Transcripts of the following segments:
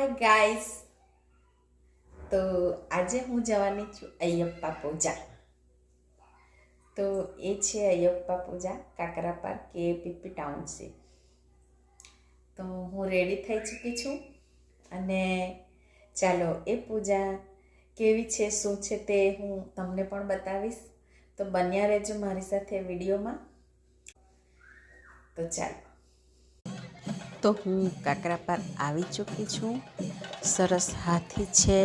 Hi guys, તો આજે હું જવાની છું અયપ્પા પૂજા. તો એ છે અયપ્પા પૂજા કાકરાપાર કેપીપી ટાઉનશીપ. તો હું રેડી થઈ ચૂકી છું અને ચાલો એ પૂજા કેવી છે, શું છે તે હું તમને પણ બતાવીશ. તો બન્યા રહેજો મારી સાથે વિડીયોમાં. તો ચાલો, તો હું કાકરાપાર આવી ચૂકી છું. સરસ હાથી છે,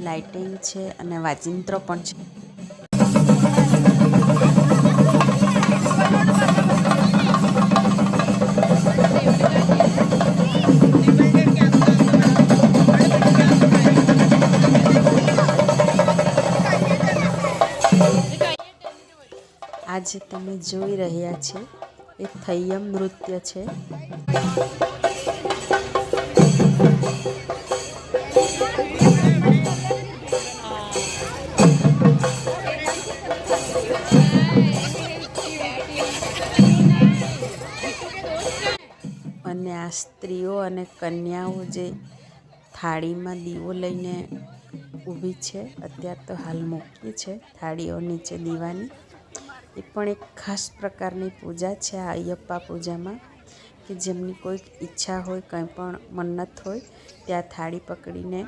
લાઇટિંગ છે અને વાજિંત્રો પણ છે. આજે તમે જોઈ રહ્યા છે એ થૈયમ નૃત્ય છે. અને આ સ્ત્રીઓ અને કન્યાઓ જે થાળીમાં દીવો લઈને ઊભી છે, અત્યારે તો હાલ મૂકી છે થાળીઓ નીચે દીવાની. એ પણ એક ખાસ પ્રકારની પૂજા છે આ અયપ્પા પૂજામાં, કે જેમની કોઈક ઈચ્છા હોય, કંઈ પણ મન્નત હોય, ત્યાં થાળી પકડીને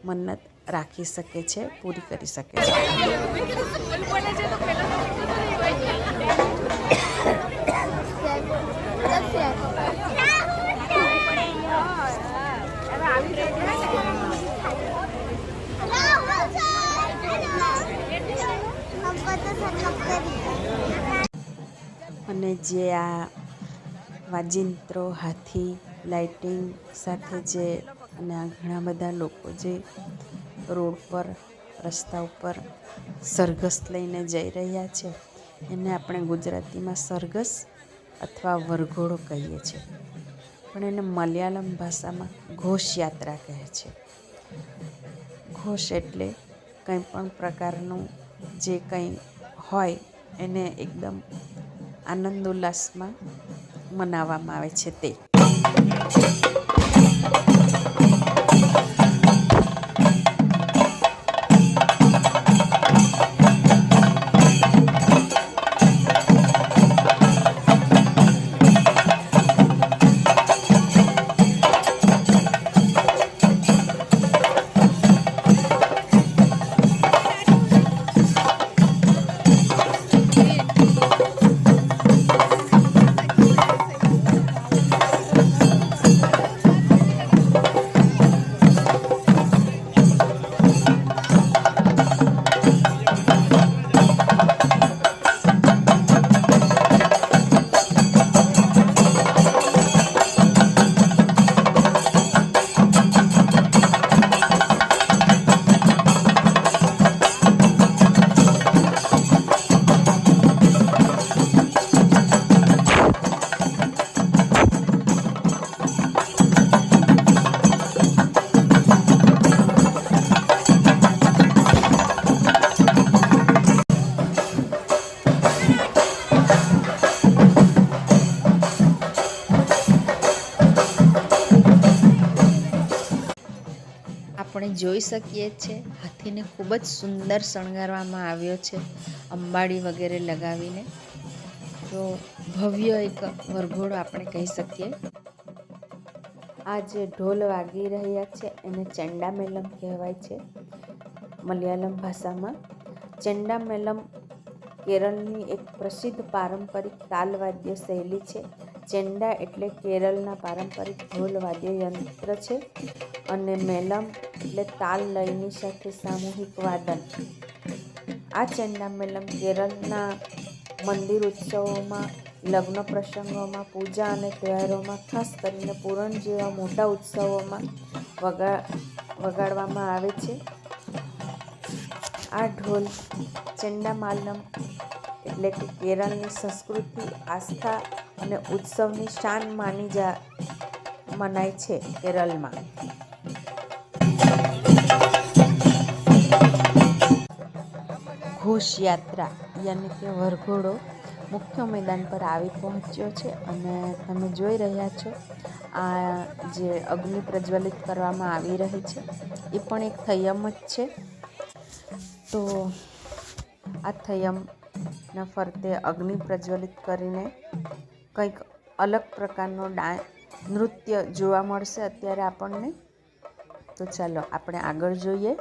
મન્નત રાખી શકે છે, પૂરી કરી શકે છે. અને જે આ વાજિંત્રો, હાથી, લાઇટિંગ સાથે જે અને આ ઘણા બધા લોકો જે રોડ પર, રસ્તા ઉપર સરઘસ લઈને જઈ રહ્યા છે, એને આપણે ગુજરાતીમાં સરઘસ અથવા વરઘોડો કહીએ છીએ, પણ એને મલયાલમ ભાષામાં ઘોષયાત્રા કહે છે. ઘોષ એટલે કંઈ પણ પ્રકારનું જે કંઈ હોય એને એકદમ આનંદ ઉલ્લાસમાં મનાવવામાં આવે છે તે. આપણે જોઈ શકીએ છીએ હાથીને ખૂબ જ સુંદર શણગારવામાં આવ્યો છે, અંબાડી વગેરે લગાવીને. તો ભવ્ય એક વરઘોડો આપણે કહી શકીએ. આ જે ઢોલ વાગી રહ્યા છે એને ચેન્ડામેલમ કહેવાય છે મલયાલમ ભાષામાં. ચેન્ડામેલમ કેરળની એક પ્રસિદ્ધ પારંપરિક તાલવાદ્ય શૈલી છે. ચેન્ડા એટલે કેરળના પારંપરિક ઢોલ વાદ્ય યંત્ર છે અને મેલમ એટલે તાલ લયની સાથે સામૂહિક વાદન. આ ચેન્ડામેલમ કેરળના મંદિર ઉત્સવોમાં, લગ્ન પ્રસંગોમાં, પૂજા અને તહેવારોમાં, ખાસ કરીને પૂરણ જેવા મોટા ઉત્સવોમાં વગાડવામાં આવે છે. આ ઢોલ ચેન્ડામાલમ એટલે કે કેરળની સંસ્કૃતિ, આસ્થા અને ઉત્સવની શાન મનાય છે કેરળમાં. ઘોષયાત્રા યાની કે વરઘોડો મુખ્ય મેદાન પર આવી પહોંચ્યો છે અને તમે જોઈ રહ્યા છો આ જે અગ્નિ પ્રજ્વલિત કરવામાં આવી રહી છે એ પણ એક થયમ જ છે. તો આ થયમના ફરતે અગ્નિ પ્રજ્વલિત કરીને કંઈક અલગ પ્રકારનો નૃત્ય જોવા મળશે અત્યારે આપણને. તો ચાલો આપણે આગળ જોઈએ.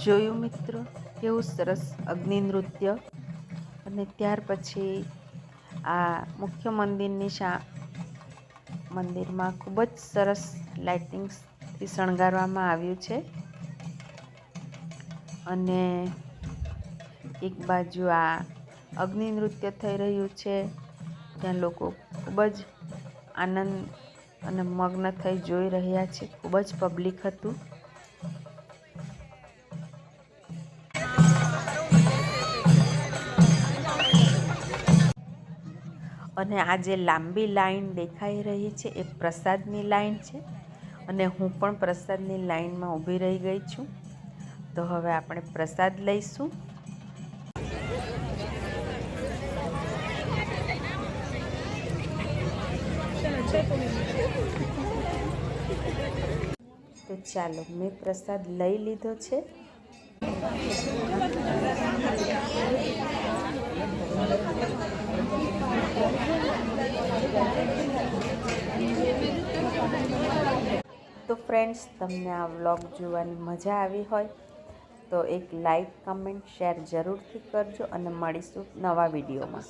જોયું મિત્રો, કેવું સરસ અગ્નિ નૃત્ય. અને ત્યાર પછી આ મુખ્ય મંદિરમાં ખૂબ જ સરસ લાઇટિંગ્સથી શણગારવામાં આવ્યું છે. અને એક બાજુ આ અગ્નિ નૃત્ય થઈ રહ્યું છે, ત્યાં લોકો ખૂબ જ આનંદ અને મગ્ન થઈ જોઈ રહ્યા છે. ખૂબ જ પબ્લિક હતું. અને આ જે લાંબી લાઈન દેખાઈ રહી છે એ પ્રસાદની લાઈન છે. અને હું પણ પ્રસાદની લાઈનમાં ઊભી રહી ગઈ છું. તો હવે આપણે પ્રસાદ લઈશું. તો ચાલો, મેં પ્રસાદ લઈ લીધો છે. તો ફ્રેન્ડ્સ, તમને આ વ્લોગ જોવાની મજા આવી હોય તો એક લાઈક, કમેન્ટ, શેર જરૂરથી કરજો અને મળીશું નવા વિડીયોમાં.